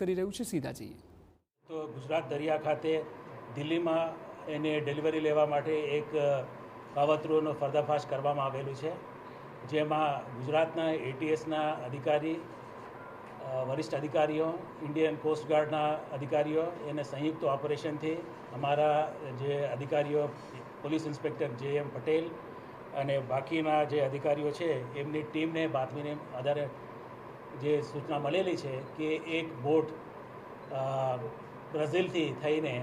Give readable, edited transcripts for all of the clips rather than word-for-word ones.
કરી રહ્યું છે, સીધા જઈએ. તો ગુજરાત દરિયા ખાતે દિલ્હીમાં એને ડિલિવરી લેવા માટે એક કાવતરૂનો પર્દાફાશ કરવામાં આવેલું છે, જેમાં ગુજરાતના એટીએસના અધિકારી, વરિષ્ઠ અધિકારીઓ, ઇન્ડિયન કોસ્ટગાર્ડના અધિકારીઓ એને સંયુક્ત ઓપરેશનથી અમારા જે અધિકારીઓ પોલીસ ઇન્સ્પેક્ટર JM પટેલ અને બાકીના જે અધિકારીઓ છે એમની ટીમને બાતમીને આધારે જે સૂચના મળેલી છે કે એક બોટ બ્રાઝિલથી થઈને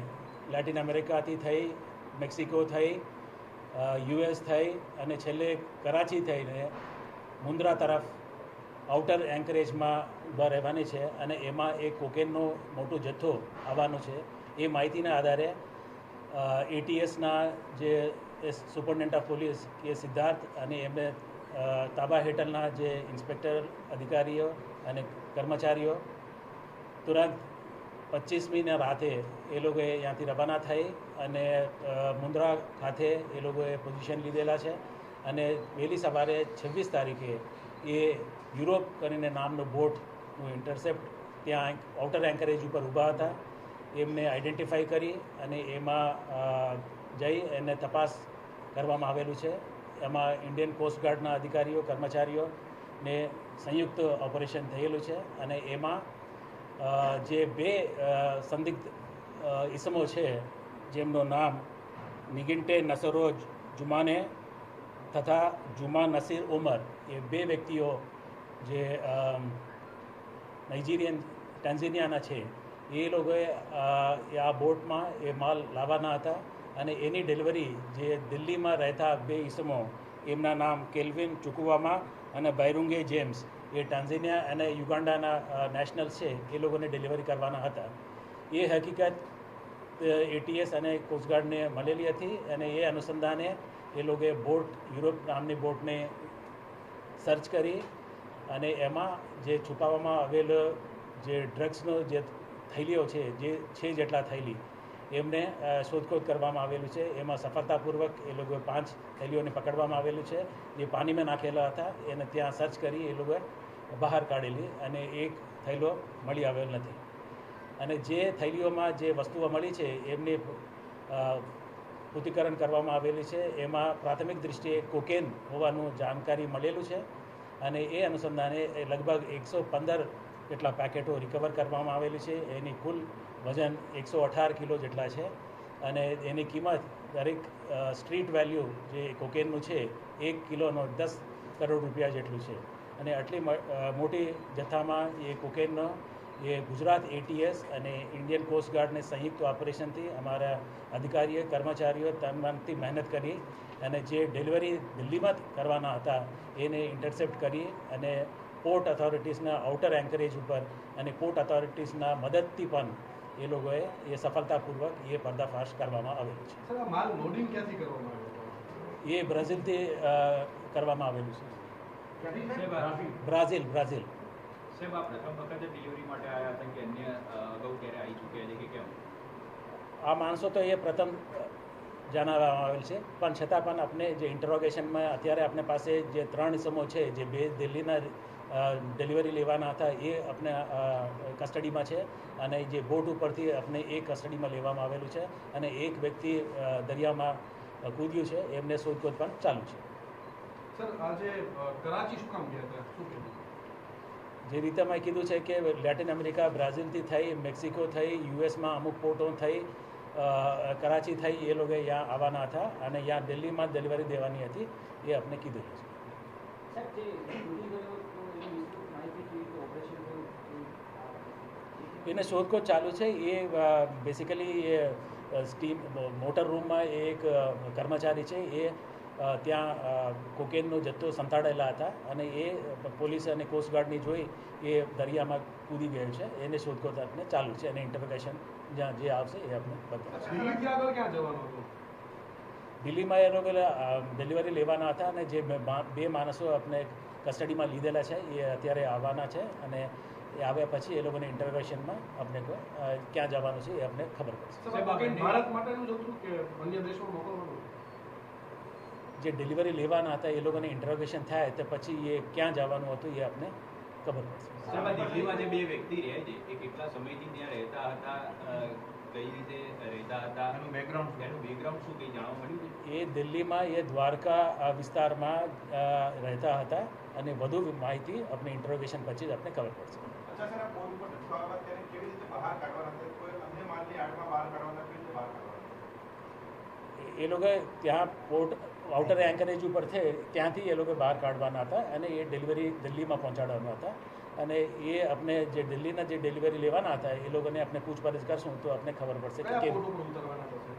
લેટિન અમેરિકાથી થઈ, મેક્સિકો થઈ, US થઈ અને છેલ્લે કરાચી થઈને મુન્દ્રા તરફ આઉટર એન્કરેજમાં ઊભા રહેવાની છે અને એમાં એક કોકેનનો મોટો જથ્થો આવવાનો છે. એ માહિતીના આધારે એટીએસના જે સુપરિન્ટેન્ડન્ટ ઓફ પોલીસ કે સિદ્ધાર્થ અને એમને તાબા હેઠળના જે ઇન્સ્પેક્ટર અધિકારીઓ અને કર્મચારીઓ તુરંત 25મીના રાતે એ લોકોએ ત્યાંથી રવાના થઈ અને મુન્દ્રા ખાતે એ લોકોએ પોઝિશન લીધેલા છે અને વહેલી સવારે 26 તારીખે એ યુરોપ કરીને નામનો બોટનું ઇન્ટરસેપ્ટ ત્યાં આઉટર એન્કરેજ ઉપર ઊભા હતા. એમને આઈડેન્ટિફાઈ કરી અને એમાં જઈ એને તપાસ કરવામાં આવેલું છે. એમાં ઇન્ડિયન કોસ્ટગાર્ડના અધિકારીઓ, કર્મચારીઓને સંયુક્ત ઓપરેશન થયેલું છે અને એમાં જે બે સંદિગ્ધ ઇસમો છે જેમનું નામ નિગિન્ટે નસરોજ જુમાને તથા જુમા નસીર ઉમર, એ બે વ્યક્તિઓ જે નાઇજીરિયન ટેન્ઝેનિયાના છે, એ લોકોએ આ બોટમાં એ માલ લાવવાના હતા અને એની ડિલિવરી જે દિલ્હીમાં રહેતા બે ઇસમો, એમના નામ કેલ્વિન ચુકુવામા અને બાયરુંગે જેમ્સ, એ ટાન્ઝેનિયા અને યુગાન્ડાના નેશનલ છે, એ લોકોને ડિલિવરી કરવાના હતા. એ હકીકત એટીએસ અને કોસ્ટગાર્ડને મળેલી હતી અને એ અનુસંધાને એ લોકોએ બોટ, યુરોપ નામની બોટને સર્ચ કરી અને એમાં જે છુપાવવામાં આવેલો જે ડ્રગ્સનો જે થેલીઓ છે, જે 6 જેટલા થેલી, એમને શોધખોળ કરવામાં આવેલું છે. એમાં સફળતાપૂર્વક એ લોકોએ 5 થેલીઓને પકડવામાં આવેલું છે, જે પાણીમાં નાખેલા હતા. એને ત્યાં સર્ચ કરી એ લોકોએ બહાર કાઢેલી અને એક થેલો મળી આવેલ નથી. અને જે થેલીઓમાં જે વસ્તુઓ મળી છે એમની પૃથ્થકરણ કરવામાં આવેલી છે. એમાં પ્રાથમિક દૃષ્ટિએ કોકેન હોવાનું જાણકારી મળેલું છે અને એ અનુસંધાને લગભગ 115 જેટલા પેકેટો રિકવર કરવામાં આવેલી છે. એની કુલ વજન 118 કિલો જેટલા છે અને એની કિંમત દરેક સ્ટ્રીટ વેલ્યુ જે કોકેનનું છે 1 કિલોનો 10 કરોડ રૂપિયા જેટલું છે. અને આટલી મોટી જથ્થામાં એ કોકેનનો એ ગુજરાત એટીએસ અને ઇન્ડિયન કોસ્ટગાર્ડને સંયુક્ત ઓપરેશનથી અમારા અધિકારીઓ, કર્મચારીઓ તનમનથી મહેનત કરી અને જે ડિલિવરી દિલ્હીમાં કરવાના હતા એને ઇન્ટરસેપ્ટ કરી અને પોર્ટ ઓથોરિટીઝના આઉટર એન્કરેજ ઉપર અને પોર્ટ ઓથોરિટીઝના મદદથી પણ એ લોકોએ એ સફળતાપૂર્વક એ પર્દાફાશ કરવામાં આવેલું છે. સર, આ માલ લોડિંગ ક્યાંથી કરવામાં આવ્યું? એ બ્રાઝિલથી કરવામાં આવેલું છે. બ્રાઝિલ. સાહેબ, આ પ્રથમ વખતે ડિલિવરી માટે આવ્યા હતા કે અન્ય અગાઉ ક્યારે આવી ચૂક્યા છે કે કેમ? આ માણસો તો એ પ્રથમ જણાવવામાં આવેલ છે, પણ છતાં પણ આપણે જે ઇન્ટરોગેશનમાં અત્યારે આપણે પાસે જે 3 ઇસમો છે, જે બે દિલ્હીના ડિલિવરી લેવાના હતા, એ આપણે કસ્ટડીમાં છે અને જે બોટ ઉપરથી આપણે એ કસ્ટડીમાં લેવામાં આવેલું છે અને એક વ્યક્તિ દરિયામાં કૂદ્યું છે, એમને શોધખોળ પણ ચાલુ છે. સર, આજે કરાચી શું કામ ગયા હતા, શું કહેવું? જે રીતે મેં કીધું છે કે લેટિન અમેરિકા, બ્રાઝિલથી થઈ, મેક્સિકો થઈ, યુએસમાં અમુક પોર્ટો થઈ, કરાચી થઈ, એ લોકો અહીંયા આવવાના હતા અને અહીંયા દિલ્હીમાં ડિલિવરી દેવાની હતી, એ આપણે કીધેલું છે. એને શોધખોળ ચાલુ છે. એ બેસિકલી એ સ્ટીમ મોટર રૂમમાં એક કર્મચારી છે, એ ત્યાં કોકેનનો જથ્થો સંતાડેલા હતા અને એ પોલીસ અને કોસ્ટગાર્ડની જોઈ એ દરિયામાં કૂદી ગયો છે. એને શોધખોળ આપણે ચાલુ છે અને ઇન્ટરોગેશન જ્યાં જે આવશે એ આપણે દિલ્હીથી આગળ ક્યાં જવાનું હતું? દિલ્હીમાં એ લોકો ડિલિવરી લેવાના હતા અને જે બે માણસો આપણે કસ્ટડીમાં લીધેલા છે એ અત્યારે આવવાના છે અને એ આવ્યા પછી એ લોકોને ઇન્ટરોગેશનમાં આપણે ક્યાં જવાનું છે એ આપણે ખબર પડશે. ભારત માટેનું જ હતું કે અન્ય દેશમાં મોકલવાનું? જે ડિલિવરી લેવાના હતા એ લોકોને ઇન્ટરોગેશન થાય તો પછી એ ક્યાં જવાનું હતું એ આપણે ખબર પડશે. સાહેબ, આ દિલ્હીમાં જે બે વ્યક્તિ રહે છે એ કેટલા સમયથી ત્યાં રહેતા હતા, કઈ રીતે રહેતા હતા, એનું બેકગ્રાઉન્ડ શું કંઈ જાણવા મળ્યું છે? એ દિલ્હીમાં એ દ્વારકા વિસ્તારમાં રહેતા હતા અને વધુ માહિતી આપણે ઇન્ટરોગેશન પછી જ આપણે ખબર પડશે. અચ્છા સર, આ પોલ ઉપર ધક્કો આવ્યા ત્યારે કેવી રીતે બહાર કાઢવાના હતા? કોઈ અન્ય માલની આડમાં બહાર કાઢવાના, કેવી રીતે બહાર કાઢવાના? એ લોકો ત્યાં પોર્ટ આઉટર એન્કરેજ ઉપર છે ત્યાંથી એ લોકો બહાર કાઢવાના હતા અને એ ડિલિવરી દિલ્હીમાં પહોંચાડવાના હતા. અને એ આપણે જે દિલ્હીના જે ડિલિવરી લેવાના હતા એ લોકોને આપણે પૂછપરછ કરશું તો આપણે ખબર પડશે કે કયા પોર્ટ ઉપર ઉતરવાના થશે?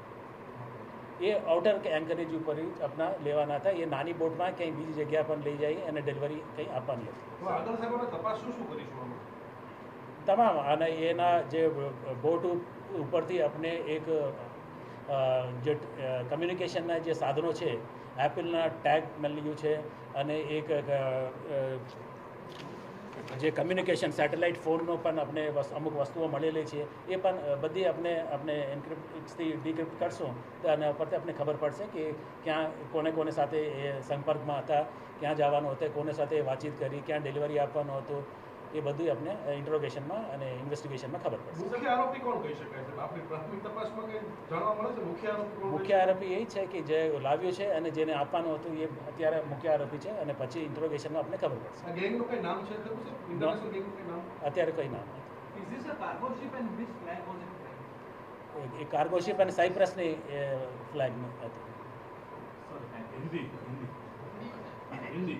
એ આઉટર એન્કરેજ ઉપર જ આપણા લેવાના હતા. એ નાની બોટમાં કંઈ બીજી જગ્યા પર લઈ જઈ અને ડિલિવરી કંઈ આપવાની હતી. તો આગળ સાહેબ આપણે તપાસ શું કરીશું આમાં? તમામ અને એના જે બોટ ઉપરથી આપણે એક જે કમ્યુનિકેશનના જે સાધનો છે, એપલના ટેગ મળ્યું છે અને એક જે કમ્યુનિકેશન સેટેલાઇટ ફોનનો પણ આપણે અમુક વસ્તુઓ મળેલી છે એ પણ બધી આપણે એન્ક્રિપ્ટથી ડિક્રિપ્ટ કરશું તો આના પરથી આપણે ખબર પડશે કે ક્યાં કોને સાથે એ સંપર્કમાં હતા, ક્યાં જવાનું હતું, કોને સાથે વાતચીત કરી, ક્યાં ડિલિવરી આપવાનું હતું, એ બધું આપણે ઇન્ટ્રોગેશનમાં અને ઇન્વેસ્ટિગેશનમાં ખબર પડશે. મુખ્ય આરોપી કોણ કહી શકાય છે? આપણી પ્રાથમિક તપાસમાં કંઈ જાણવા મળે છે મુખ્ય આરોપી કોણ? મુખ્ય આરોપી એ છે કે જે લાવ્યો છે અને જેને આપવાનું હતું એ અત્યારે મુખ્ય આરોપી છે અને પછી ઇન્ટ્રોગેશનમાં આપણે ખબર પડશે. આ ગેંગનું કંઈ નામ છે ખરું છે? ઇન્ટરનેશનલ ગેંગનું કંઈ નામ? અત્યારે કંઈ નામ Is this a cargo ship and which flag was it flying? નથી. એ કાર્ગો શિપ અને સાયપ્રસની ફ્લેગની હતી. Sorry, thank you. Hindi Hindi Hindi